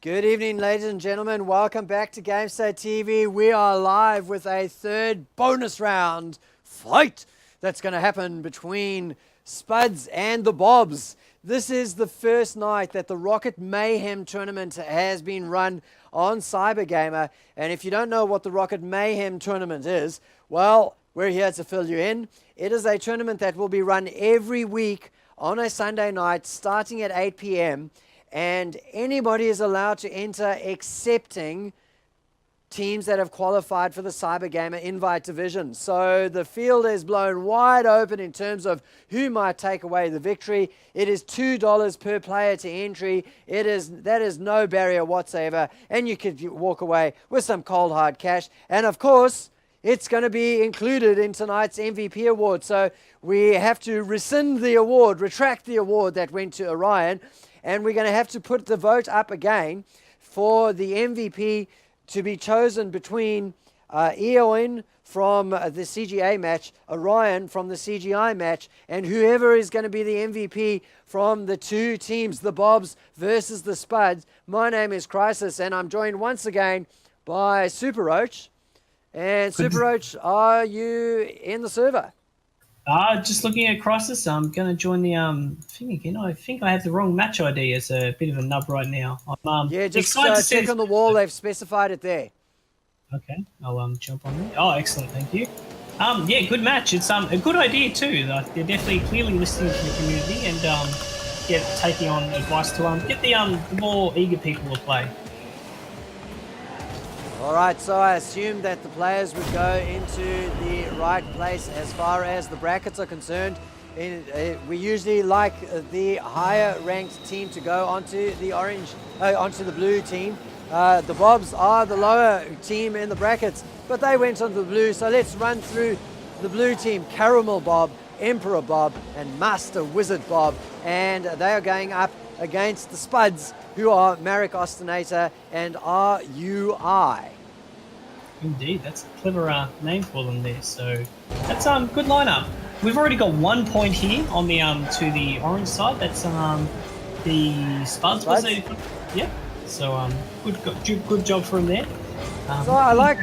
Good evening, ladies and gentlemen. Welcome back to GameState TV. We are live with a third bonus round fight that's going to happen between Spuds and the Bobs. This is the first night that the Rocket Mayhem tournament has been run on Cybergamer. And if you don't know what the Rocket Mayhem tournament is, well, we're here to fill you in. It is a tournament that will be run every week on a Sunday night starting at 8 p.m. And anybody is allowed to enter excepting teams that have qualified for the Cybergamer Invite Division. So the field is blown wide open in terms of who might take away the victory. It is $2 per player to entry. That is no barrier whatsoever. And you could walk away with some cold hard cash. And of course, it's going to be included in tonight's MVP award. So we have to rescind the award, retract the award that went to Orion. And we're going to have to put the vote up again for the MVP to be chosen between Eoin from the CGA match, Orion from the CGI match, and whoever is going to be the MVP from the two teams, the Bobs versus the Spuds. My name is Chrisis, and I'm joined once again by Superroach. And Superroach, are you in the server? Just looking at Chrisis, I'm going to join the thing again. I think I have the wrong match ID as a bit of a nub right now. I'm yeah, just check on the wall. They've specified it there. Okay, I'll jump on there. Oh, excellent, thank you. Yeah, good match. It's a good idea too. Like, they're definitely clearly listening to the community and taking on advice to get the more eager people to play. All right, so I assume that the players would go into the right place as far as the brackets are concerned. We usually like the higher ranked team to go onto the onto the blue team. The Bobs are the lower team in the brackets, but they went onto the blue. So let's run through the blue team: Caramel Bob, Emperor Bob, and Master Wizard Bob, and they are going up against the Spuds, who are Marek Ostinator and areyoueye. Indeed, that's a clever name for them there. So that's good lineup. We've already got 1 point here on the to the orange side. That's the Spuds. Yeah. So good job for them there. So I like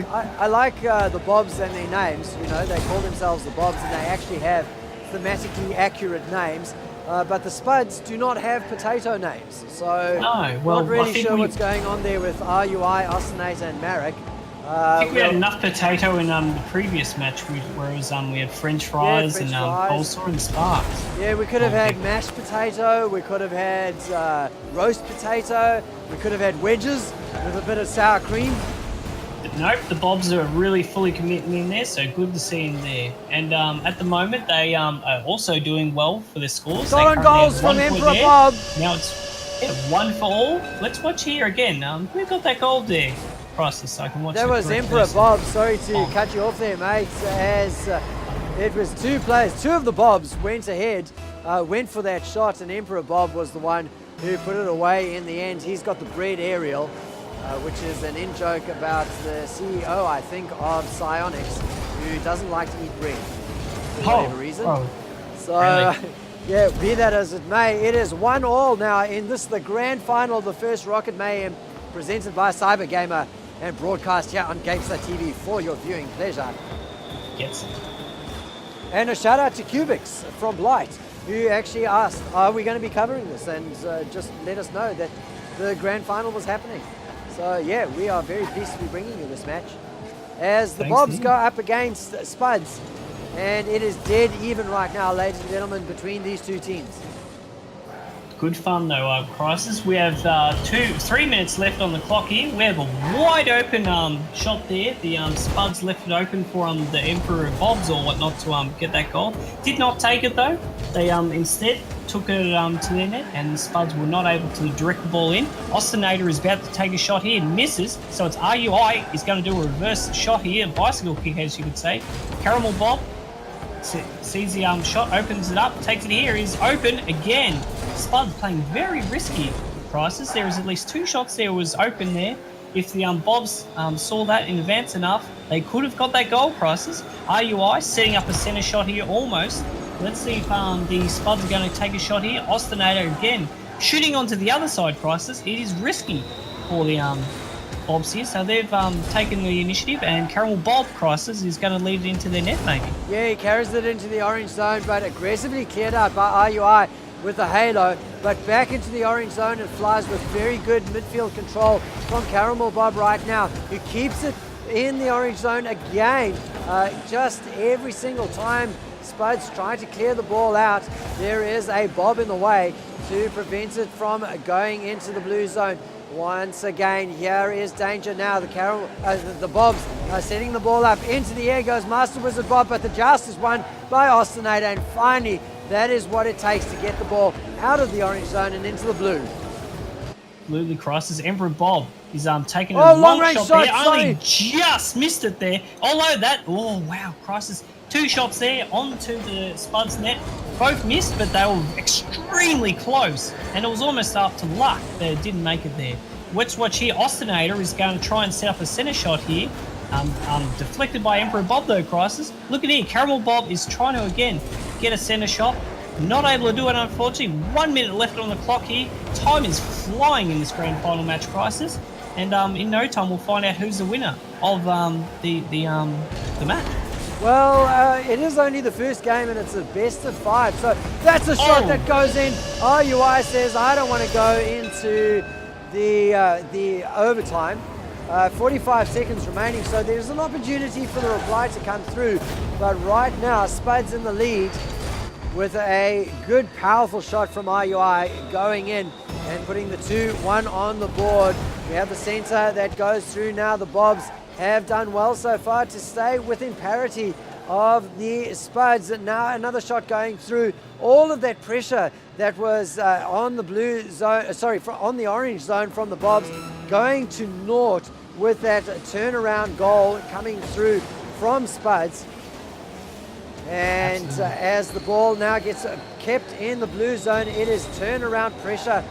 the Bobs and their names. You know, they call themselves the Bobs, and they actually have thematically accurate names. But the Spuds do not have potato names, so not really sure what's going on there with areyoueye, Ostinator, and Marek. I think we had enough potato in the previous match, whereas we had French fries and coleslaw and sparks. Yeah, we could have had mashed potato, we could have had roast potato, we could have had wedges with a bit of sour cream. But nope, the Bobs are really fully committing in there, so good to see them there. And at the moment, they are also doing well for their scores. Golden goals from Emperor Bob. Now it's 1 for all. Let's watch here again. Who got that goal there? Process, so I can watch. That was Emperor Bob. Sorry to cut you off there, mate. As it was two players, two of the Bobs went ahead, went for that shot, and Emperor Bob was the one who put it away in the end. He's got the bread aerial, which is an in-joke about the CEO, I think, of Psionics, who doesn't like to eat bread for whatever reason. So, really? Yeah, be that as it may, it is 1-1 now in the grand final of the first Rocket Mayhem, presented by Cybergamer and broadcast here on GameStar TV for your viewing pleasure. Yes. And a shout out to Cubics from Blight, who actually asked, are we going to be covering this? And just let us know that the grand final was happening. So yeah, we are very pleased to be bringing you this match. As the Bobs go up against Spuds, and it is dead even right now, ladies and gentlemen, between these two teams. Good fun though, Chrisis. We have 3 minutes left on the clock here. We have a wide open shot there. The Spuds left it open for the Emperor Bobs or whatnot to get that goal. Did not take it though. They instead took it to their net, and the Spuds were not able to direct the ball in. Ostinator is about to take a shot here and misses, so it's areyoueye is going to do a reverse shot here, a bicycle kick as you could say. Caramel Bob sees the shot, opens it up, takes it here, is open again. Spuds playing very risky prices. There is at least 2 shots there was open there. If the Bobs saw that in advance enough, they could have got that goal prices. areyoueye setting up a center shot here almost. Let's see if the Spuds are going to take a shot here. Ostinator again shooting onto the other side prices. It is risky. for the Bobs here. So they've taken the initiative, and Caramel Bob Chrisis is going to lead it into their net, maybe. Yeah, he carries it into the orange zone, but aggressively cleared out by areyoueye with the halo. But back into the orange zone, it flies with very good midfield control from Caramel Bob right now, who keeps it in the orange zone again. Just every single time Spuds trying to clear the ball out, there is a Bob in the way to prevent it from going into the blue zone. Once again, here is danger now. The Bobs are setting the ball up. Into the air goes Master Wizard Bob, but the joust is won by Ostinator, and finally, that is what it takes to get the ball out of the orange zone and into the blue. Absolutely, Chrisis. Emperor Bob is taking a long long range shot shot, there. sorry. Only just missed it there. Although that, oh wow, Chrisis. 2 shots there onto the Spuds net. Both missed, but they were extremely close. And it was almost up to luck that it didn't make it there. Let's watch here. Ostinator is going to try and set up a center shot here. Deflected by Emperor Bob though, Chrisis. Look at here. Caramel Bob is trying to, again, get a center shot. Not able to do it, unfortunately. 1 minute left on the clock here. Time is flying in this grand final match, Chrisis. And in no time, we'll find out who's the winner of the match. Well, it is only the first game and it's a best of 5. So that's a shot that goes in. areyoueye says, I don't want to go into the overtime. 45 seconds remaining, so there's an opportunity for the reply to come through. But right now, Spuds in the lead with a good, powerful shot from areyoueye going in and putting the 2-1 on the board. We have the center that goes through now. The Bobs have done well so far to stay within parity of the Spuds. And now another shot going through. All of that pressure that was on the blue zone, on the orange zone from the Bobs, going to naught with that turnaround goal coming through from Spuds. And as the ball now gets kept in the blue zone, it is turnaround pressure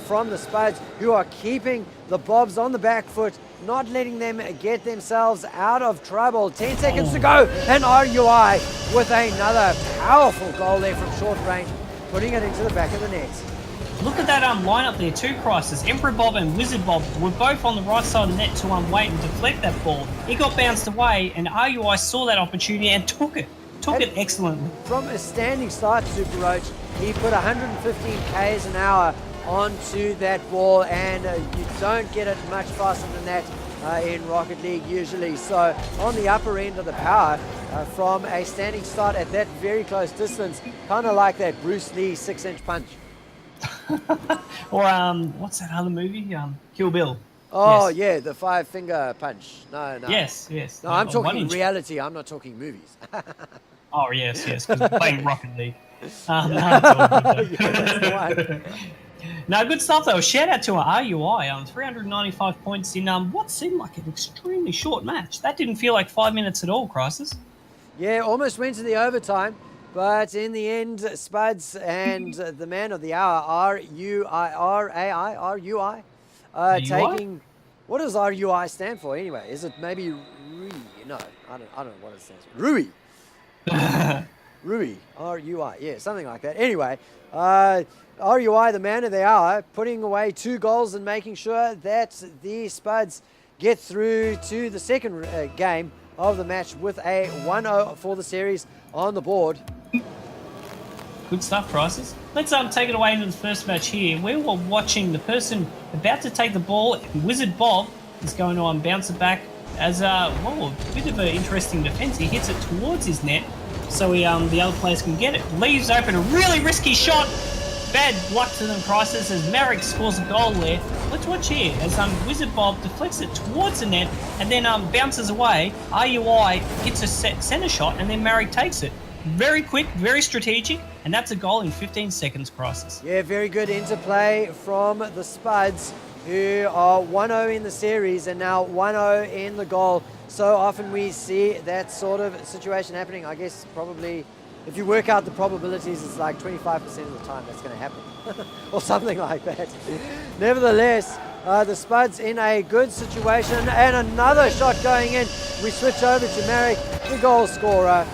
from the Spuds, who are keeping the Bobs on the back foot, not letting them get themselves out of trouble. 10 seconds to go, and areyoueye with another powerful goal there from short range, putting it into the back of the net. Look at that lineup there too, Chrisis. Emperor Bob and Wizard Bob were both on the right side of the net to wait and deflect that ball. It got bounced away, and areyoueye saw that opportunity and took it. Took it excellently. From a standing start, Superroach, he put 115 k's an hour onto that ball, and you don't get it much faster than that in Rocket League usually. So on the upper end of the power from a standing start at that very close distance, kind of like that Bruce Lee 6-inch punch. Or what's that other movie? Kill Bill. Oh yes. Yeah, the 5-finger punch. No. Yes. No, I'm talking reality. I'm not talking movies. Oh yes, because playing Rocket League. No, it's all good Yeah, no, good stuff though. Shout out to areyoueye. 395 points in what seemed like an extremely short match. That didn't feel like 5 minutes at all, Chrisis. Yeah, almost went to the overtime, but in the end, Spuds and the man of the hour, areyoueye, taking. What does areyoueye stand for anyway? Is it maybe Rui? No, I don't know what it stands for. Rui. Rui, areyoueye, yeah, something like that. Anyway, areyoueye, the man of the hour, putting away 2 goals and making sure that the Spuds get through to the second game of the match with a 1-0 for the series on the board. Good stuff, Chrisis. Let's take it away into the first match here. We were watching the person about to take the ball. Wizard Bob is going to bounce it back as a bit of an interesting defense. He hits it towards his net so the other players can get it. Leaves open a really risky shot. Bad luck to them, Chrisis, as Marek scores a goal there. Let's watch here as Wizard Bob deflects it towards the net and then bounces away. areyoueye hits a center shot and then Marek takes it. Very quick, very strategic, and that's a goal in 15 seconds, Chrisis. Yeah, very good interplay from the Spuds, who are 1-0 in the series and now 1-0 in the goal. So often we see that sort of situation happening. I guess probably if you work out the probabilities, it's like 25% of the time that's going to happen or something like that. Nevertheless, the Spuds in a good situation, and another shot going in. We switch over to Marek, the goal scorer,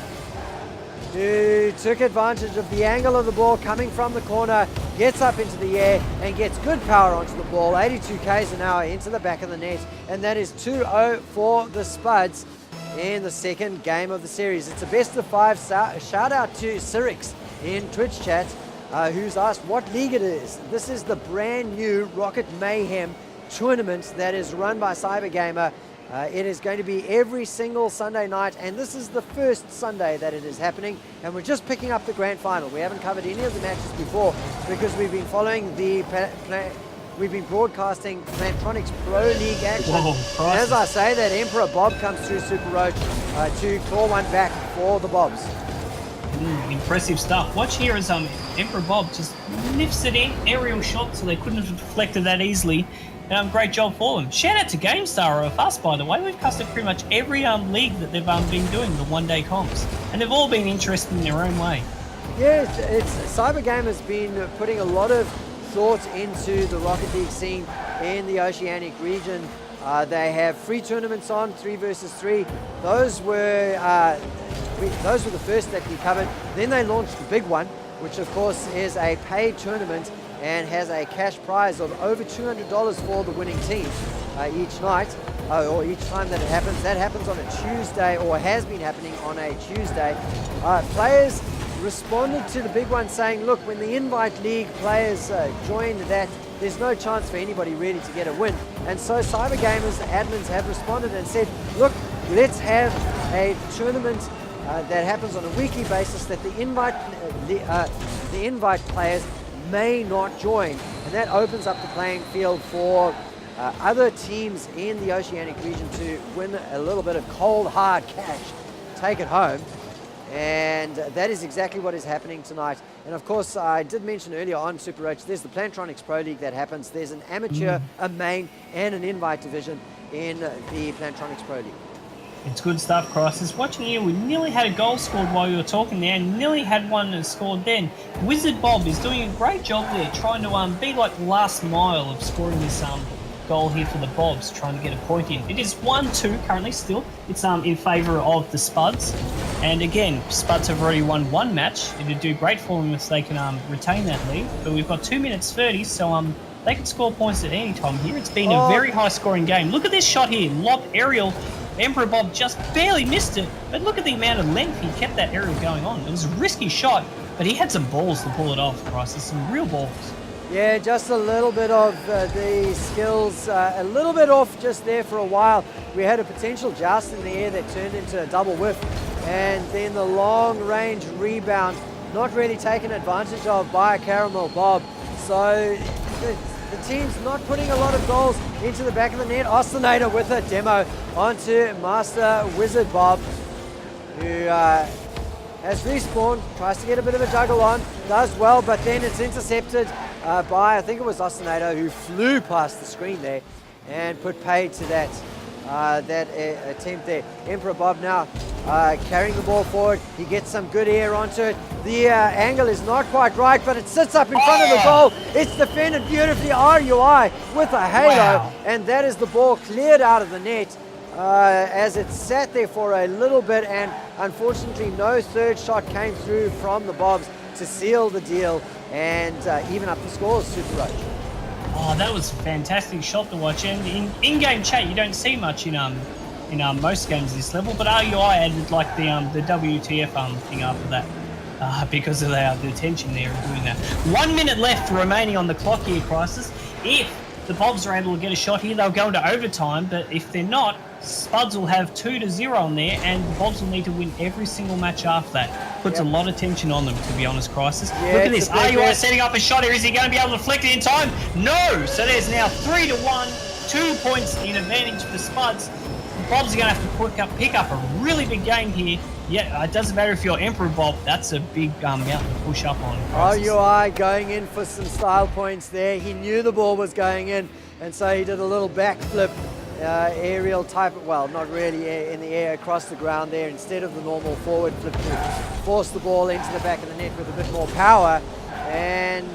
who took advantage of the angle of the ball coming from the corner gets up into the air and gets good power onto the ball. 82 k's an hour into the back of the net, and that is 2-0 for the Spuds in the second game of the series. It's a best of 5. Shout out to Cyrix in Twitch chat, who's asked what league it is. This is the brand new Rocket Mayhem tournament that is run by Cybergamer. It is going to be every single Sunday night, and this is the first Sunday that it is happening, and we're just picking up the grand final. We haven't covered any of the matches before because we've been following the we've been broadcasting Plantronics Pro League action. Whoa, and as I say, that Emperor Bob comes through Superroach to claw one back for the Bobs. Impressive stuff. Watch here as Emperor Bob just lifts it in, aerial shot, so they couldn't have deflected that easily. Great job for them. Shout out to GameStar of us, by the way. We've custom pretty much every league that they've been doing, the one-day comps. And they've all been interested in their own way. Yeah, Cybergamer's been putting a lot of thought into the Rocket League scene in the Oceanic region. They have free tournaments on, 3 versus 3. Those were the first that we covered. Then they launched the big one, which of course is a paid tournament and has a cash prize of over $200 for the winning team each night, or each time that it happens. That happens on a Tuesday, or has been happening on a Tuesday. Players responded to the big one saying, look, when the Invite League players join that, there's no chance for anybody really to get a win. And so Cybergamer's admins have responded and said, look, let's have a tournament that happens on a weekly basis that the Invite players may not join, and that opens up the playing field for other teams in the Oceanic region to win a little bit of cold hard cash, take it home. And that is exactly what is happening tonight. And of course, I did mention earlier on Superroach, there's the Plantronics Pro League that happens. There's an amateur, a main, and an invite division in the Plantronics Pro League. It's good stuff, Chrisis. Watching here, we nearly had a goal scored while we were talking there, and nearly had one scored then. Wizard Bob is doing a great job there, trying to be like the last mile of scoring this goal here for the Bobs, trying to get a point in. It is 1-2 currently still. It's in favour of the Spuds. And again, Spuds have already won one match. It would do great for them if they can retain that lead. But we've got 2 minutes 30, so they can score points at any time here. It's been a very high-scoring game. Look at this shot here. Lob aerial. Emperor Bob just barely missed it, but look at the amount of length he kept that aerial going on. It was a risky shot, but he had some balls to pull it off, Chrisis, some real balls. Yeah, just a little bit of the skills, a little bit off just there for a while. We had a potential joust in the air that turned into a double whiff, and then the long-range rebound, not really taken advantage of by Caramel Bob. So the team's not putting a lot of goals into the back of the net. Oscillator with a demo onto Master Wizard Bob, who has respawned, tries to get a bit of a juggle on, does well, but then it's intercepted by, I think it was Oscillator, who flew past the screen there and put paid to that attempt there. Emperor Bob now carrying the ball forward. He gets some good air onto it. The angle is not quite right, but it sits up in front of the goal. It's defended beautifully. areyoueye with a halo, and that is the ball cleared out of the net as it sat there for a little bit, and unfortunately no third shot came through from the Bobs to seal the deal and even up the scores, Superroach. Oh, that was a fantastic shot to watch. And in-game chat, you don't see much in most games this level, but areyoueye added like the WTF thing after that because of the tension there of doing that. 1 minute left remaining on the clock here, Chrisis. If the Bobs are able to get a shot here, they'll go into overtime, but if they're not, Spuds will have 2-0 on there, and the Bobs will need to win every single match after that. Puts a lot of tension on them, to be honest, Chrisis. Yeah, look at this. areyoueye setting up a shot here. Is he going to be able to deflect it in time? No! So there's now 3-1, 2 points in advantage for Spuds. The Bobs are going to have to pick up a really big game here. Yeah, it doesn't matter if you're Emperor Bob, that's a big mountain to push up on. areyoueye going in for some style points there. He knew the ball was going in, and so he did a little backflip. Aerial type, well, not really in the air across the ground there, instead of the normal forward flip to force the ball into the back of the net with a bit more power. And,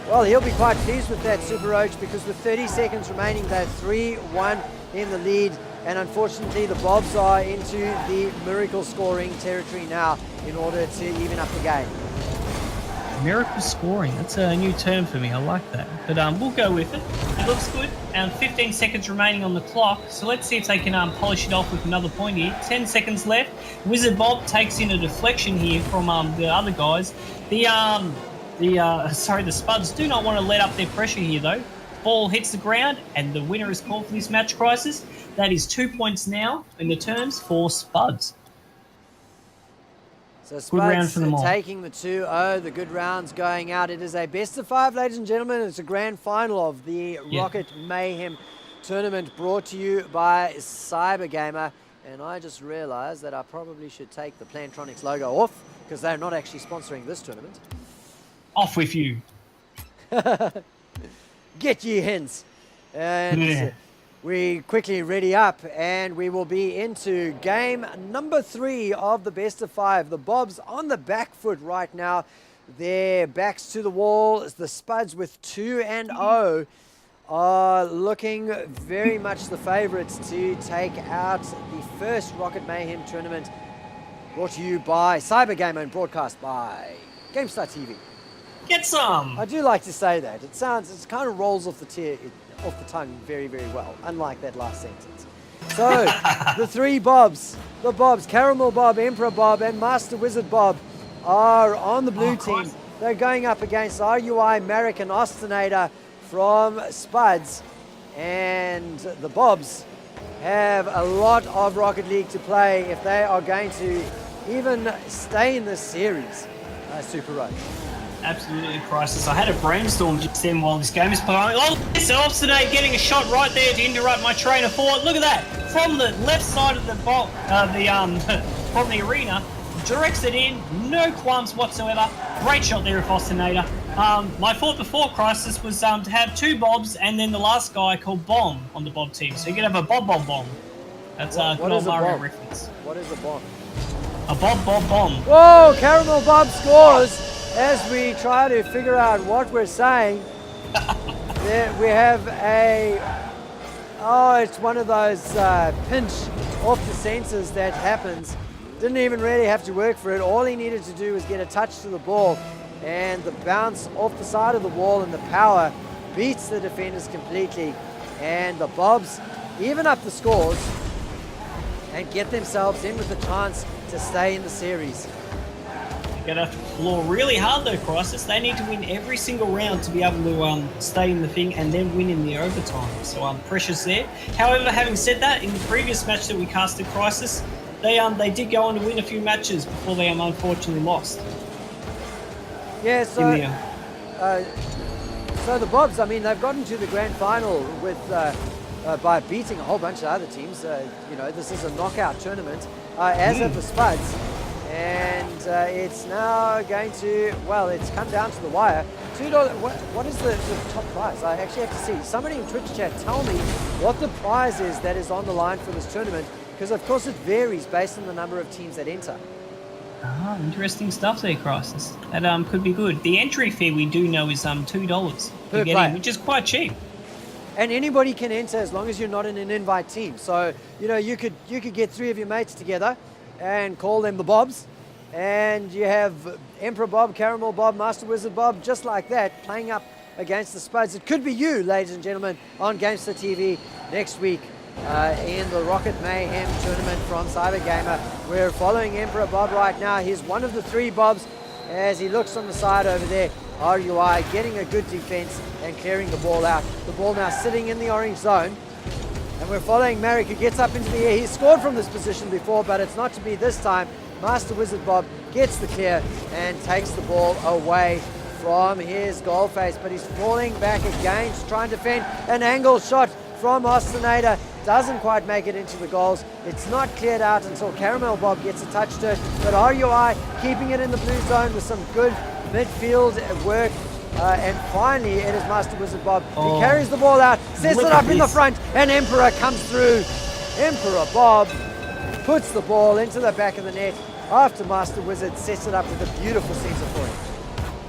well, he'll be quite pleased with that, Superroach, because with 30 seconds remaining, they're 3-1 in the lead. And unfortunately, the Bobs are into the miracle scoring territory now in order to even up the game. Miracle scoring. That's a new term for me. I like that. But we'll go with it. It looks good. 15 seconds remaining on the clock. So let's see if they can polish it off with another point here. 10 seconds left. Wizard Bob takes in a deflection here from the other guys. The Spuds do not want to let up their pressure here, though. Ball hits the ground, and the winner is called for this match, Crisis. That is 2 points now in the terms for Spuds. So Spuds taking the 2-0, the good rounds going out. It is a best of 5, ladies and gentlemen. It's a grand final of the Rocket Mayhem tournament brought to you by Cybergamer. And I just realized that I probably should take the Plantronics logo off because they're not actually sponsoring this tournament. Off with you. Get ye hence. And we quickly ready up and we will be into game number 3 of the best of 5. The Bobs on the back foot right now. Their backs to the wall. The Spuds with 2-0 are looking very much the favorites to take out the first Rocket Mayhem tournament, brought to you by Cybergamer and broadcast by GameStar TV. Get some! I do like to say that. It kind of rolls off the tongue very, very well, unlike that last sentence. So, the 3 Bobs, Caramel Bob, Emperor Bob, and Master Wizard Bob are on the blue team. They're going up against areyoueye, Marek, and Ostinator from Spuds. And the Bobs have a lot of Rocket League to play if they are going to even stay in this series. Superroach. Absolutely, Crisis. I had a brainstorm just then while this game is playing. Oh, it's Obstinate getting a shot right there to interrupt my train of thought. Look at that. From the left side of the from the arena, directs it in, no qualms whatsoever. Great shot there of Ostinator. My thought before, Crisis, was to have 2 Bobs and then the last guy called Bomb on the Bob team. So you could have a Bob. That's a good old Mario reference. What is a bomb? A Bomb. Whoa, Caramel Bob scores. As we try to figure out what we're saying, we have it's one of those pinch off the sensors that happens. Didn't even really have to work for it. All he needed to do was get a touch to the ball, and the bounce off the side of the wall and the power beats the defenders completely. And the Bobs even up the scores and get themselves in with a chance to stay in the series. They're going to have to claw really hard though, Crisis. They need to win every single round to be able to stay in the thing and then win in the overtime. So pressure's there. However, having said that, in the previous match that we casted, Crisis, they did go on to win a few matches before they unfortunately lost. Yeah, so the Bobs, I mean, they've gotten to the grand final with by beating a whole bunch of other teams. This is a knockout tournament, as have the Spuds. And it's now going to, it's come down to the wire. $2, what is the top prize? I actually have to see. Somebody in Twitch chat, tell me what the prize is that is on the line for this tournament, because of course it varies based on the number of teams that enter. Interesting stuff there, Crisis. That could be good. The entry fee we do know is $2 per get in, which is quite cheap. And anybody can enter as long as you're not in an invite team. So, you could get 3 of your mates together and call them the Bobs, and you have Emperor Bob, Caramel Bob, Master Wizard Bob, just like that, playing up against the Spuds. It could be you, ladies and gentlemen, on GameStar TV next week in the Rocket Mayhem tournament from Cybergamer. We're following Emperor Bob right now. He's one of the 3 Bobs as he looks on the side over there. areyoueye getting a good defense and clearing the ball out. The ball now sitting in the orange zone. And we're following Marek, who gets up into the air. He's scored from this position before, but it's not to be this time. Master Wizard Bob gets the clear and takes the ball away from his goal face, but he's falling back again to try and defend. An angle shot from Ostinator doesn't quite make it into the goals. It's not cleared out until Caramel Bob gets a touch to it, but areyoueye keeping it in the blue zone with some good midfield work. And finally, it is Master Wizard Bob. He carries the ball out, sets it up in the front, and Emperor comes through. Emperor Bob puts the ball into the back of the net after Master Wizard sets it up with a beautiful centre point.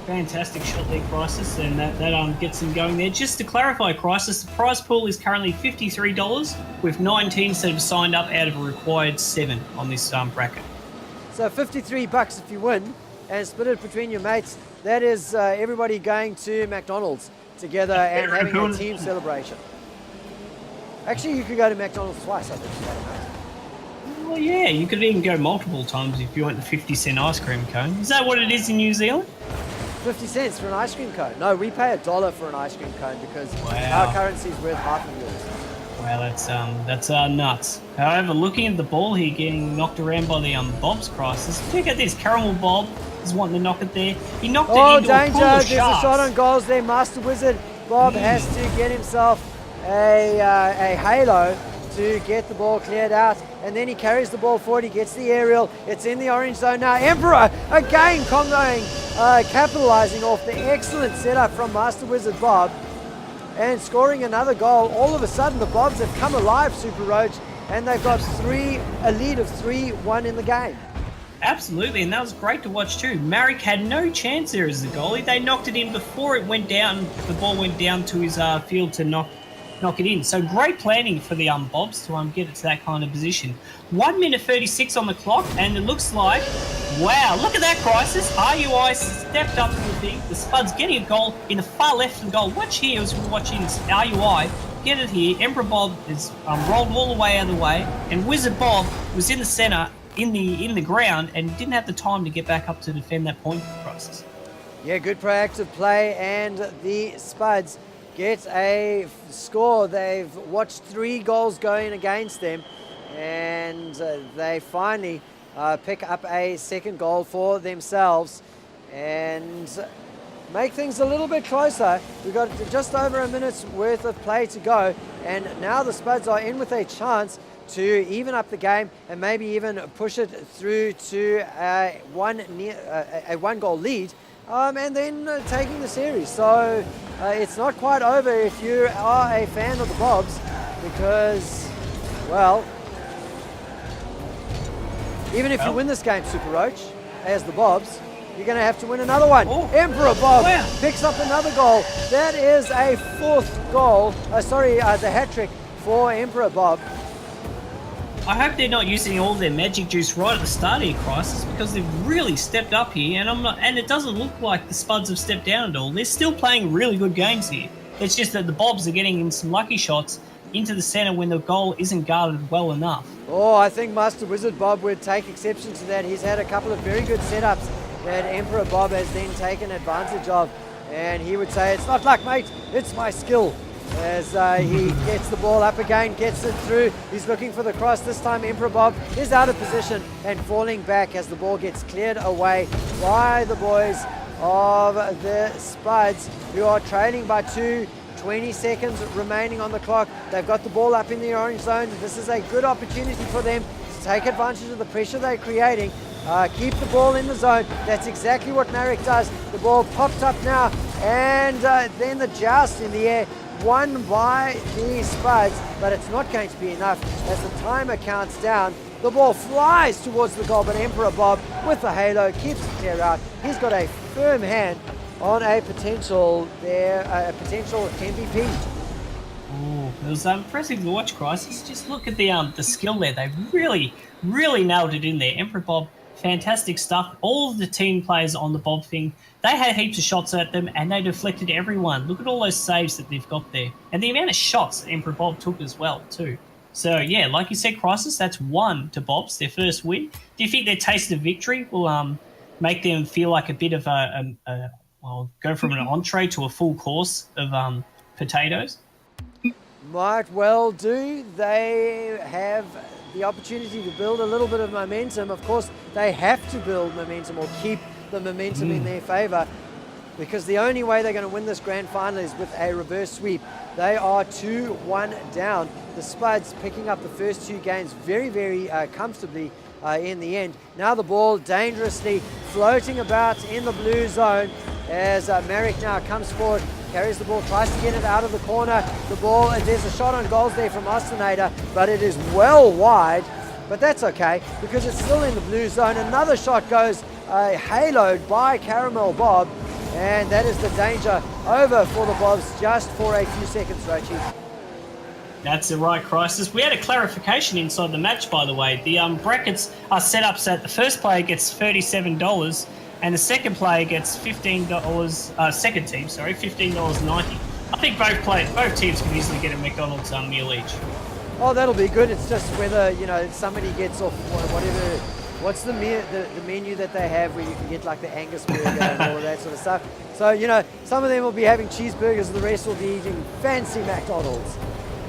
Fantastic shot there, Crisis, and that gets him going there. Just to clarify, Crisis, the prize pool is currently $53 with 9 teams that have signed up out of a required 7 on this bracket. So $53 if you win, and split it between your mates. That is everybody going to McDonald's together and having a team celebration. Actually, you could go to McDonald's twice, I think. Well, yeah, you could even go multiple times if you want the 50-cent ice cream cone. Is that what it is in New Zealand? 50 cents for an ice cream cone. No, we pay $1 for an ice cream cone because our currency is worth half of yours. Wow, that's nuts. However, looking at the ball here getting knocked around by the Bob's Crisis. Look at this, Caramel Bob is wanting to knock it there. He knocked it into danger! a pool of There's sharks. a shot on goals there. Master Wizard Bob has to get himself a halo to get the ball cleared out, and then he carries the ball forward. He gets the aerial. It's in the orange zone now. Emperor again comboing, capitalizing off the excellent setup from Master Wizard Bob and scoring another goal. All of a sudden the Bobs have come alive, Superroach, and they've got a lead of 3-1 in the game. Absolutely, and that was great to watch too. Marek had no chance there as the goalie. They knocked it in before it went down. The ball went down to his field to knock it in. So great planning for the Bobs to get it to that kind of position. 1 minute 36 on the clock, and it looks like, wow, look at that, Chrisis. areyoueye stepped up to the thing. The Spuds getting a goal in the far left of the goal. Watch here as we're watching areyoueye get it here. Emperor Bob is rolled all the way out of the way, and Wizard Bob was in the center in the ground and didn't have the time to get back up to defend that point for Chrisis. Yeah, good proactive play, and the Spuds get a score. They've watched 3 goals going against them, and they finally pick up a second goal for themselves and make things a little bit closer. We've got just over a minute's worth of play to go, and now the Spuds are in with a chance to even up the game and maybe even push it through to a 1-goal lead, and then taking the series. So it's not quite over if you are a fan of the Bobs, because, well, even if you win this game, Superroach, as the Bobs, you're going to have to win another one. Oh. Emperor Bob picks up another goal. That is a 4th goal. The hat-trick for Emperor Bob. I hope they're not using all their magic juice right at the start of your Crisis, because they've really stepped up here, and it doesn't look like the Spuds have stepped down at all. They're still playing really good games here. It's just that the Bobs are getting in some lucky shots into the center when the goal isn't guarded well enough. Oh, I think Master Wizard Bob would take exception to that. He's had a couple of very good setups that Emperor Bob has then taken advantage of, and he would say, it's not luck, mate, it's my skill. As he gets the ball up again, gets it through. He's looking for the cross. This time Emperor Bob is out of position and falling back as the ball gets cleared away by the boys of the Spuds, who are trailing by 2. 20 seconds remaining on the clock. They've got the ball up in the orange zone. This is a good opportunity for them to take advantage of the pressure they're creating. Keep the ball in the zone. That's exactly what Marek does. The ball popped up now, and then the joust in the air, won by the Spuds, but it's not going to be enough as the timer counts down. The ball flies towards the goal, but Emperor Bob with the halo keeps it clear out. He's got a firm hand on a potential MVP. Oh, it was impressive to watch, Chrisis. Just look at the skill there. They really nailed it in there. Emperor Bob, fantastic stuff. All of the team players on the Bob thing, they had heaps of shots at them, and they deflected everyone. Look at all those saves that they've got there. And the amount of shots that Emperor Bob took as well, too. So, yeah, like you said, Chrisis, that's 1 to Bob's, their first win. Do you think their taste of victory will make them feel like a bit of go from an entree to a full course of potatoes? Might well do. They have the opportunity to build a little bit of momentum. Of course, they have to build momentum or keep the momentum in their favour, because the only way they're going to win this grand final is with a reverse sweep. They are 2-1 down. The Spuds picking up the first 2 games very comfortably in the end. Now the ball dangerously floating about in the blue zone as Marek now comes forward, carries the ball, tries to get it out of the corner. The ball, there's a shot on goals there from Ostenader, but it is well wide. But that's okay, because it's still in the blue zone. Another shot goes haloed by Caramel Bob, and that is the danger over for the Bobs just for a few seconds, Rochi. That's the right, Chrisis. We had a clarification inside the match, by the way. The brackets are set up so that the first player gets $37, and the second player gets $15. Second team, sorry, $15.90. I think both teams can easily get a McDonald's meal each. Oh, that'll be good. It's just whether, you know, somebody gets off whatever. What's the menu that they have where you can get like the Angus burger and all of that sort of stuff. So, you know, some of them will be having cheeseburgers, the rest will be eating fancy McDonald's.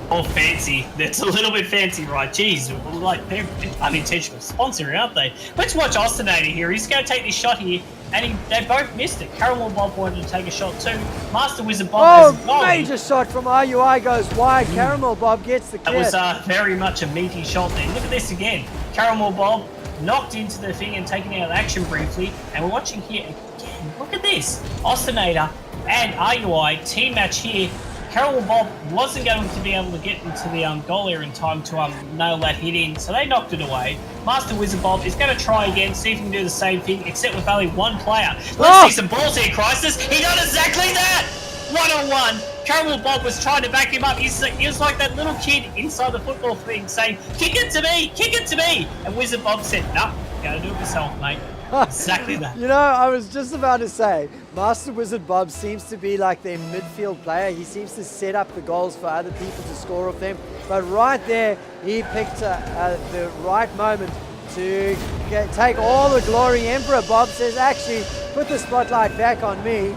Oh, fancy. That's a little bit fancy, right? Jeez, like, they're unintentional sponsor, aren't they? Let's watch Ostinator here. He's going to take this shot here, and they both missed it. Caramel Bob wanted to take a shot too. Master Wizard Bob has a goal. Major shot from areyoueye goes wide. Caramel Bob gets the clear. That was very much a meaty shot there. Look at this again. Caramel Bob knocked into the thing and taken out of action briefly. And we're watching here again. Look at this. Ostinator and areyoueye team match here. Caramel Bob wasn't going to be able to get into the goal area in time to nail that hit in, so they knocked it away. Master Wizard Bob is going to try again, see if he can do the same thing, except with only one player. Let's see some balls here, Chrisis. He done exactly that! One-on-one. Caramel Bob was trying to back him up. He was like that little kid inside the football thing saying, kick it to me, kick it to me. And Wizard Bob said, no, you got to do it yourself, mate. Exactly that. You know, I was just about to say, Master Wizard Bob seems to be like their midfield player. He seems to set up the goals for other people to score off them. But right there, he picked the right moment to take all the glory. Emperor Bob says, actually, put the spotlight back on me.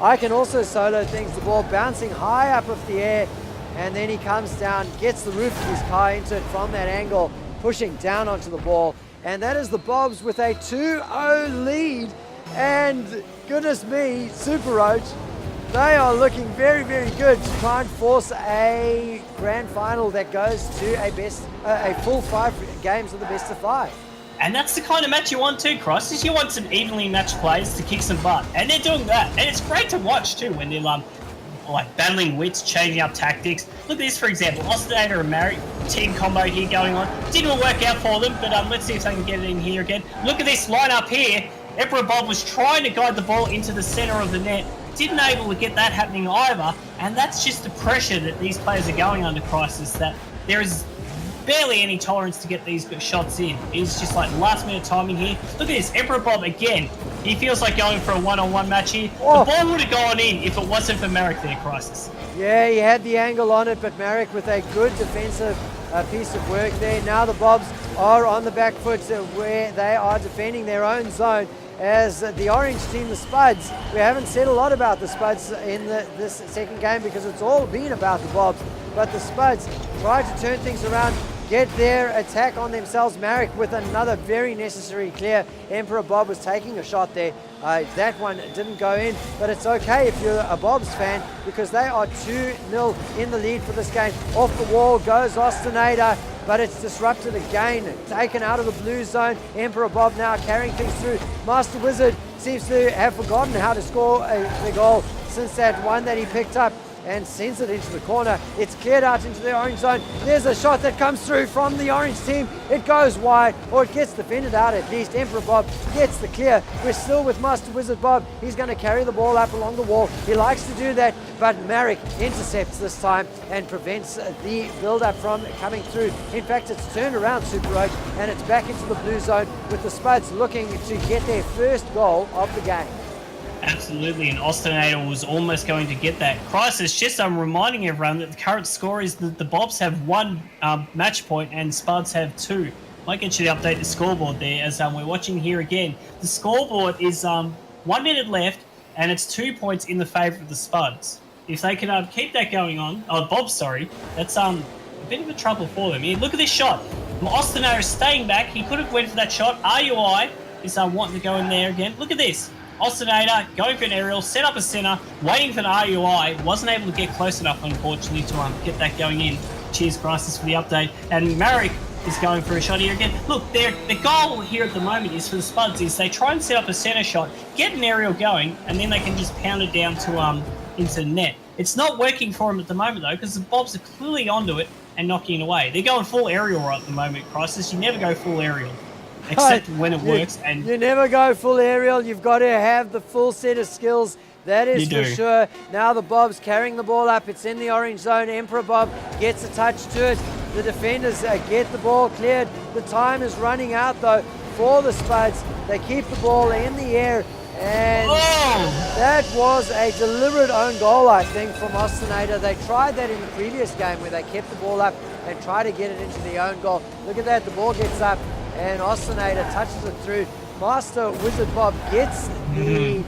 I can also solo things, the ball bouncing high up off the air, and then he comes down, gets the roof of his car into it from that angle, pushing down onto the ball. And that is the Bobs with a 2-0 lead. And goodness me, Superroach, they are looking very, very good to try and force a grand final that goes to a full 5 games of the best of 5. And that's the kind of match you want too, Chrisis. You want some evenly matched players to kick some butt. And they're doing that. And it's great to watch too when they're like battling wits, changing up tactics. Look at this, for example, Ostinator and Marek, team combo here going on. Didn't work out for them, but let's see if they can get it in here again. Look at this lineup here. Emperor Bob was trying to guide the ball into the center of the net. Didn't able to get that happening either. And that's just the pressure that these players are going under, Chrisis, that there is barely any tolerance to get these shots in. It's just like last minute timing here. Look at this, Emperor Bob again. He feels like going for a one-on-one match here. Oh. The ball would have gone in if it wasn't for Marek there, Chrisis. Yeah, he had the angle on it, but Marek with a good defensive piece of work there. Now the Bobs are on the back foot where they are defending their own zone. As the orange team, the Spuds, we haven't said a lot about the Spuds in this second game because it's all been about the Bobs. But the Spuds try to turn things around, get their attack on themselves. Marek with another very necessary clear. Emperor Bob was taking a shot there. That one didn't go in, but it's okay if you're a Bobs fan because they are 2-0 in the lead for this game. Off the wall goes Ostinator, but it's disrupted again. Taken out of the blue zone. Emperor Bob now carrying things through. Master Wizard seems to have forgotten how to score the goal since that one that he picked up and sends it into the corner. It's cleared out into the orange zone. There's a shot that comes through from the orange team. It goes wide, or it gets defended out at least. Emperor Bob gets the clear. We're still with Master Wizard Bob. He's going to carry the ball up along the wall. He likes to do that, but Marek intercepts this time and prevents the build-up from coming through. In fact, it's turned around, Superroach, and it's back into the blue zone with the Spuds looking to get their first goal of the game. Absolutely, and Ostinator was almost going to get that. Chrisis, just reminding everyone that the current score is that the Bobs have 1 match point and Spuds have 2. Might get you to update the scoreboard there as we're watching here again. The scoreboard is 1 minute left and it's 2 points in the favour of the Spuds. If they can keep that going on, Bobs, sorry, that's a bit of a trouble for them. Here, look at this shot. Ostinator is staying back. He could have went for that shot. areyoueye is wanting to go in there again. Look at this. Ostinator going for an aerial, set up a center, waiting for an areyoueye, wasn't able to get close enough, unfortunately, to get that going in. Cheers, Chrisis, for the update. And Marek is going for a shot here again. Look, the goal here at the moment is for the Spuds is they try and set up a center shot, get an aerial going, and then they can just pound it down to into the net. It's not working for them at the moment, though, because the Bobs are clearly onto it and knocking it away. They're going full aerial right at the moment, Chrisis. You never go full aerial. Except when it works. And you never go full aerial. You've got to have the full set of skills. That is for sure. Now the Bob's carrying the ball up. It's in the orange zone. Emperor Bob gets a touch to it. The defenders get the ball cleared. The time is running out though. for the Spuds. They keep the ball in the air, and that was a deliberate own goal, I think, from Ostinator. They tried that in the previous game where they kept the ball up and tried to get it into the own goal. Look at that, the ball gets up and Ostinator touches it through. Master Wizard Bob gets the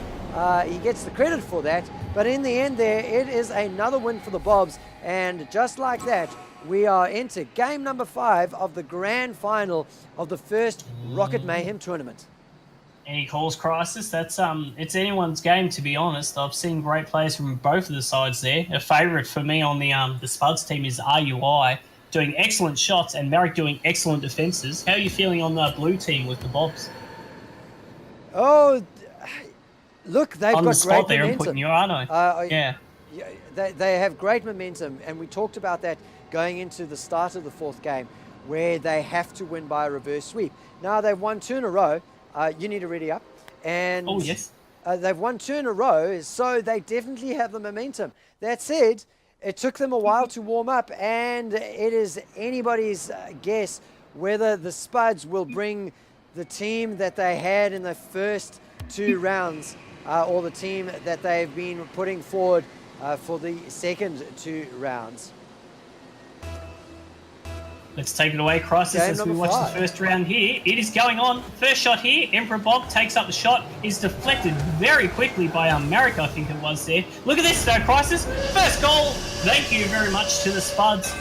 he gets the credit for that, but in the end there, it is another win for the Bobs, and just like that, we are into game number 5 of the grand final of the first Rocket Mayhem tournament. Any calls, Chrisis? That's it's anyone's game, to be honest. I've seen great players from both of the sides there. A favourite for me on the Spuds team is areyoueye, doing excellent shots, and Merrick doing excellent defences. How are you feeling on the blue team with the Bobs? Oh, look, they've on got the spot great there, momentum. I'm putting you, aren't I? Yeah. They have great momentum, and we talked about that going into the start of the 4th game, where they have to win by a reverse sweep. Now, they've won 2 in a row. You need to ready up. And oh, yes. They've won 2 in a row, so they definitely have the momentum. That said, it took them a while to warm up, and it is anybody's guess whether the Spuds will bring the team that they had in the first 2 rounds, or the team that they've been putting forward for the second 2 rounds. Let's take it away, Chrisis, as we watch the first round here. It is going on. First shot here. Emperor Bob takes up the shot. Is deflected very quickly by Merrick, I think it was there. Look at this, though, Chrisis. First goal. Thank you very much to the Spuds.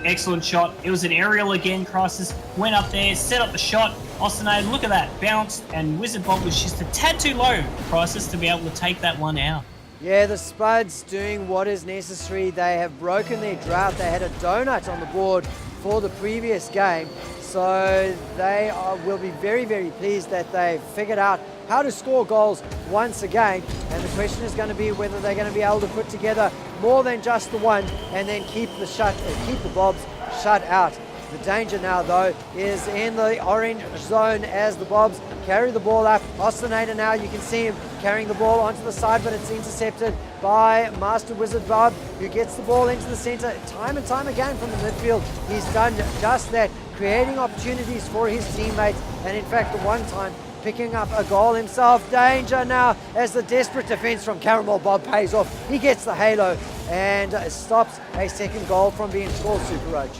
Excellent shot. It was an aerial again, Chrisis. Went up there, set up the shot. Ostinator, look at that. Bounced, and Wizard Bob was just a tad too low, Chrisis, to be able to take that one out. Yeah, the Spuds doing what is necessary. They have broken their drought. They had a donut on the board for the previous game, so they will be very, very pleased that they've figured out how to score goals once again, and the question is going to be whether they're going to be able to put together more than just the one and then keep the Bobs shut out. The danger now, though, is in the orange zone as the Bobs carry the ball up. Ostinator now, you can see him carrying the ball onto the side, but it's intercepted by Master Wizard Bob, who gets the ball into the center time and time again from the midfield. He's done just that, creating opportunities for his teammates, and in fact, the one time picking up a goal himself. Danger now as the desperate defense from Caramel Bob pays off. He gets the halo and stops a second goal from being scored, Superroach.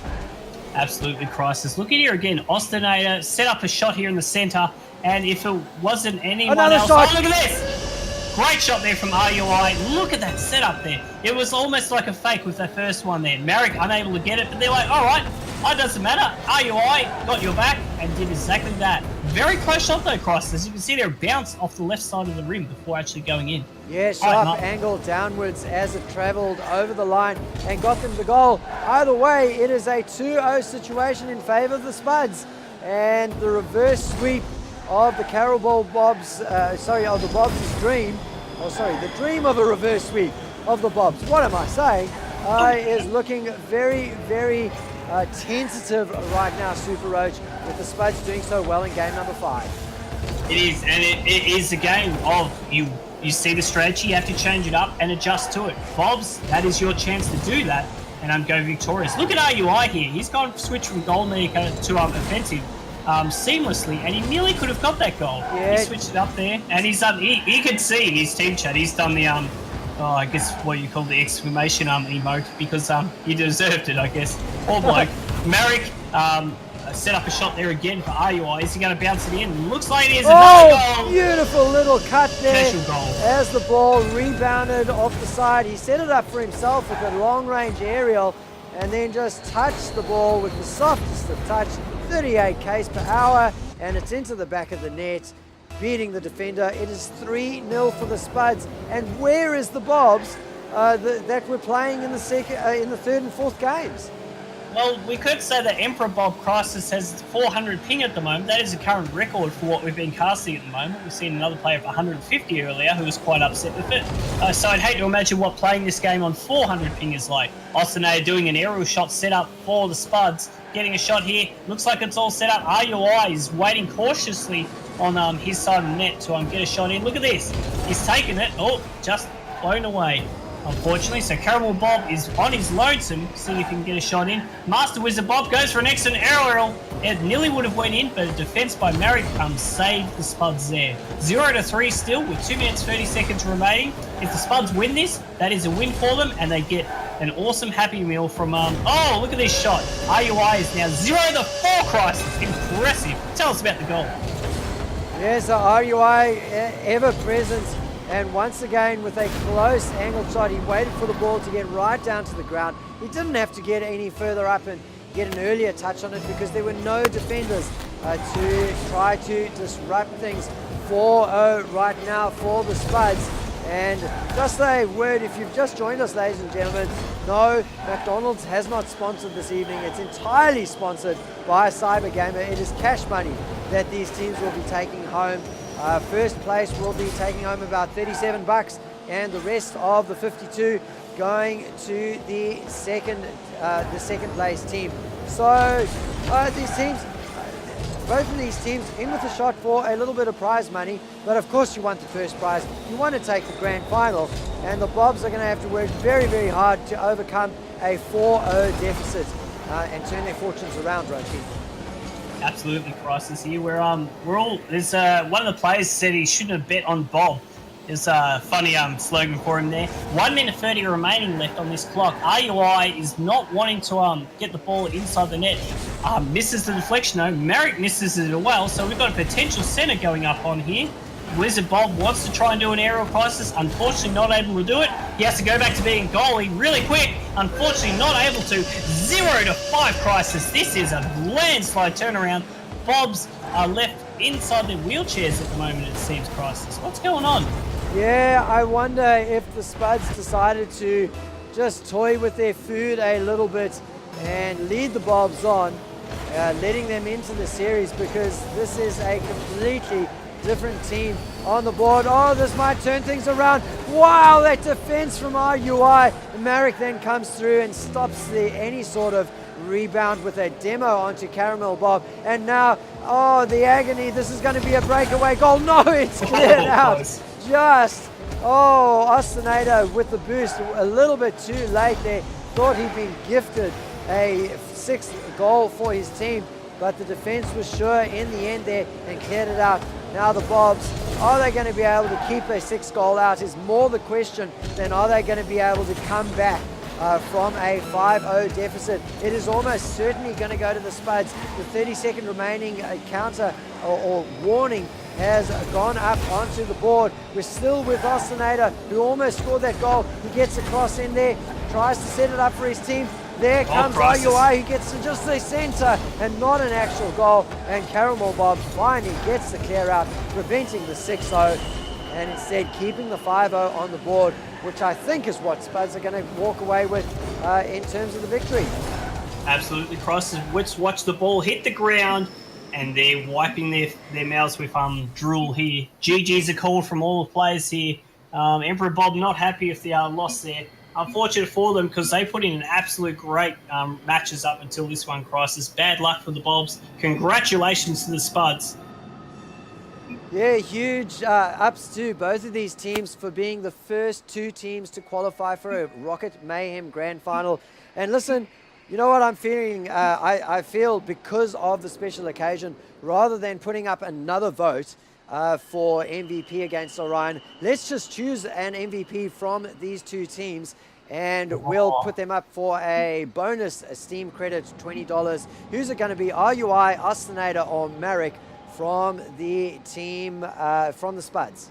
Absolutely, Chrisis. Look at here again. Ostinator set up a shot here in the centre, and if it wasn't anyone else... Shot. Oh, look at this! Great shot there from areyoueye. Look at that setup there. It was almost like a fake with that first one there. Merrick unable to get it, but they're like, all right, it doesn't matter. areyoueye got your back and did exactly that. Very close shot though, Chrisis. As you can see there, bounced off the left side of the rim before actually going in. Yeah, sharp angle downwards as it travelled over the line and got them the goal. Either way, it is a 2-0 situation in favour of the Spuds, and the reverse sweep of the Caramel Bobs, of the Bobs' dream, the dream of a reverse sweep of the Bobs, what am I saying, is looking very, very tentative right now, Superroach, with the Spuds doing so well in game number 5. It is, and it is a game of you see the strategy, you have to change it up and adjust to it. Bobs, that is your chance to do that and go victorious. Look at areyoueye here. He's gone switch from goal maker to offensive seamlessly, and he nearly could have got that goal. Yeah. He switched it up there, and he's done. He could see in his team chat. He's done the I guess what you call the exclamation emote, because he deserved it, I guess. Poor bloke. Merrick set up a shot there again for areyoueye. Is he going to bounce it in? Looks like it is. Another goal. Beautiful little cut there. Special goal. As the ball rebounded off the side, he set it up for himself with a long-range aerial, and then just touched the ball with the softest of touch, 38 k's per hour, and it's into the back of the net, beating the defender. It is 3-0 for the Spuds. And where is the Bobs that we're playing in the third and fourth games? Well, we could say that Emperor Bob Chrisis has 400 ping at the moment. That is the current record for what we've been casting at the moment. We've seen another player of 150 earlier who was quite upset with it. So I'd hate to imagine what playing this game on 400 ping is like. Ostinator doing an aerial shot set up for the Spuds. Getting a shot here. Looks like it's all set up. areyoueye is waiting cautiously on his side of the net to get a shot in. Look at this. He's taken it. Oh, just blown away, unfortunately. So Caramel Bob is on his lonesome, seeing if he can get a shot in. Master Wizard Bob goes for an excellent aerial. It nearly would have went in, but a defense by Merrick saved the Spuds there. 0-3 still with 2 minutes 30 seconds remaining. If the Spuds win this, that is a win for them, and they get an awesome Happy Meal from, oh, look at this shot. areyoueye is now 0-4, Chrisis. Impressive. Tell us about the goal. Yes, areyoueye ever present. And once again, with a close angled shot, he waited for the ball to get right down to the ground. He didn't have to get any further up and get an earlier touch on it because there were no defenders to try to disrupt things. 4-0 right now for the Spuds. And just a word, if you've just joined us, ladies and gentlemen, no, McDonald's has not sponsored this evening. It's entirely sponsored by Cybergamer. It is cash money that these teams will be taking home. First place will be taking home about $37, and the rest of the 52 going to the second place team. So these teams, both of these teams in with a shot for a little bit of prize money, but of course you want the first prize. You want to take the grand final, and the Bobs are going to have to work very, very hard to overcome a 4-0 deficit and turn their fortunes around, Rocky. Absolutely, Chrisis here. We're all. There's one of the players said he shouldn't have bet on Bob. There's a funny slogan for him there. 1 minute 30 remaining left on this clock. areyoueye is not wanting to get the ball inside the net. Misses the deflection though. Merrick misses it as well. So we've got a potential center going up on here. Wizard Bob wants to try and do an aerial Chrisis. Unfortunately, not able to do it. He has to go back to being goalie really quick. Unfortunately, not able to. 0-5 Chrisis. This is a landslide turnaround. Bobs are left inside their wheelchairs at the moment, it seems, Chrisis. What's going on? Yeah, I wonder if the Spuds decided to just toy with their food a little bit and lead the Bobs on, letting them into the series, because this is a completely different team on the board. Oh, this might turn things around. Wow, that defense from areyoueye. Marek then comes through and stops any sort of rebound with a demo onto Caramel Bob. And now, oh, the agony. This is going to be a breakaway goal. No, it's cleared out. Just, oh, Ostinator with the boost a little bit too late there. Thought he'd been gifted a 6th goal for his team, but the defense was sure in the end there and cleared it out. Now the Bobs, are they going to be able to keep a 6th goal out is more the question than are they going to be able to come back from a 5-0 deficit. It is almost certainly going to go to the Spuds. The 30-second remaining counter or warning has gone up onto the board. We're still with Ostinator, who almost scored that goal. He gets across in there, tries to set it up for his team. There comes areyoueye, who gets to just the center and not an actual goal. And Caramel Bob finally gets the clear out, preventing the 6-0 and instead keeping the 5-0 on the board, which I think is what Spuds are going to walk away with in terms of the victory. Absolutely, Chrisis. Let's watch the ball hit the ground, and they're wiping their mouths with drool here. GG's are called from all the players here. Emperor Bob not happy with the loss there. Unfortunate for them because they put in an absolute great matches up until this one, Chrisis. Bad luck for the Bobs. Congratulations to the Spuds. Yeah, huge ups to both of these teams for being the first 2 teams to qualify for a Rocket Mayhem Grand Final. And listen, you know what I'm feeling? I feel because of the special occasion, rather than putting up another vote for MVP against Orion, let's just choose an MVP from these 2 teams and we'll put them up for a bonus Steam credit, $20. Who's it going to be? areyoueye, Ostinator, or Marek from the team, from the Spuds?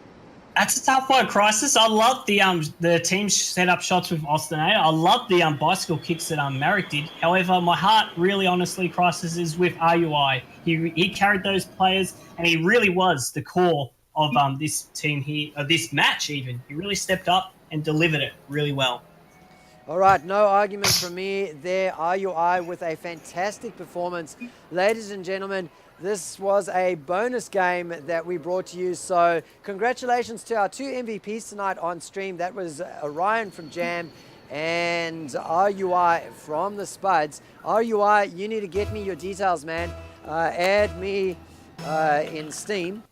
That's a tough one, Chrisis. I love the team set up shots with Ostinator. I love the bicycle kicks that Marek did. However, my heart really, honestly, Chrisis, is with areyoueye. He carried those players, and he really was the core of this team here, this match even. He really stepped up and delivered it really well. All right, no argument from me there. areyoueye with a fantastic performance. Ladies and gentlemen, this was a bonus game that we brought to you. So congratulations to our 2 MVPs tonight on stream. That was Orion from Jam and areyoueye from the Spuds. areyoueye, you need to get me your details, man. Add me in Steam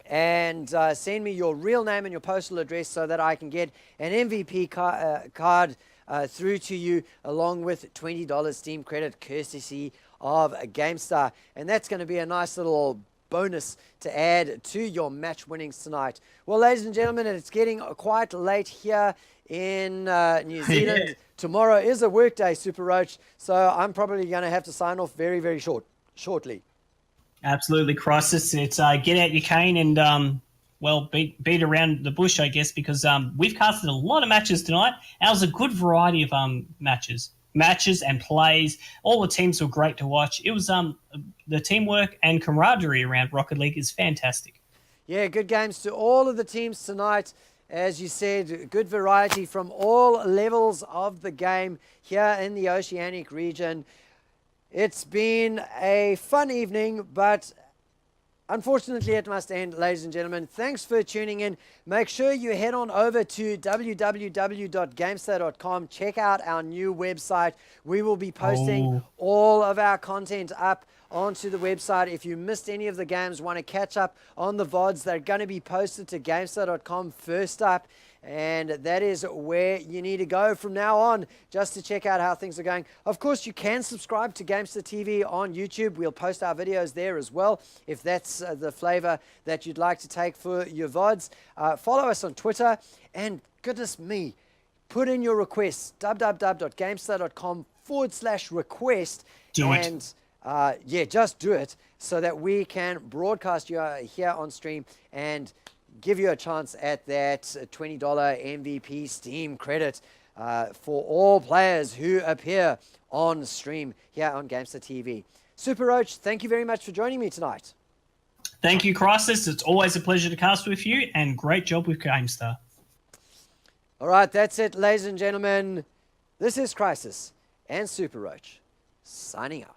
and send me your real name and your postal address so that I can get an MVP card through to you, along with $20 Steam credit courtesy of GameStar. And that's going to be a nice little bonus to add to your match winnings tonight. Well, ladies and gentlemen, it's getting quite late here in New Zealand. Yeah. Tomorrow is a work day, Superroach, so I'm probably going to have to sign off very, very shortly. Absolutely, Chrisis. It's get out your cane and beat around the bush, I guess, because we've casted a lot of matches tonight. Ours a good variety of matches and plays. All the teams were great to watch. It was the teamwork and camaraderie around Rocket League is fantastic. Yeah, good games to all of the teams tonight. As you said, good variety from all levels of the game here in the Oceanic region. It's been a fun evening, but unfortunately it must end, ladies and gentlemen. Thanks for tuning in. Make sure you head on over to www.gamestar.com. Check out our new website. We will be posting all of our content up onto the website. If you missed any of the games, want to catch up on the VODs, they're going to be posted to gamestar.com first up. And that is where you need to go from now on, just to check out how things are going. Of course, you can subscribe to Gamestar TV on YouTube. We'll post our videos there as well, if that's the flavor that you'd like to take for your VODs. Follow us on Twitter, and goodness me, put in your requests, www.gamestar.com/request. Do it. And yeah, just do it so that we can broadcast you here on stream and give you a chance at that $20 MVP Steam credit for all players who appear on stream here on Gamestar TV. Superroach, thank you very much for joining me tonight. Thank you, Chrisis. It's always a pleasure to cast with you, and great job with GameStar. All right, that's it, ladies and gentlemen. This is Chrisis and Superroach signing out.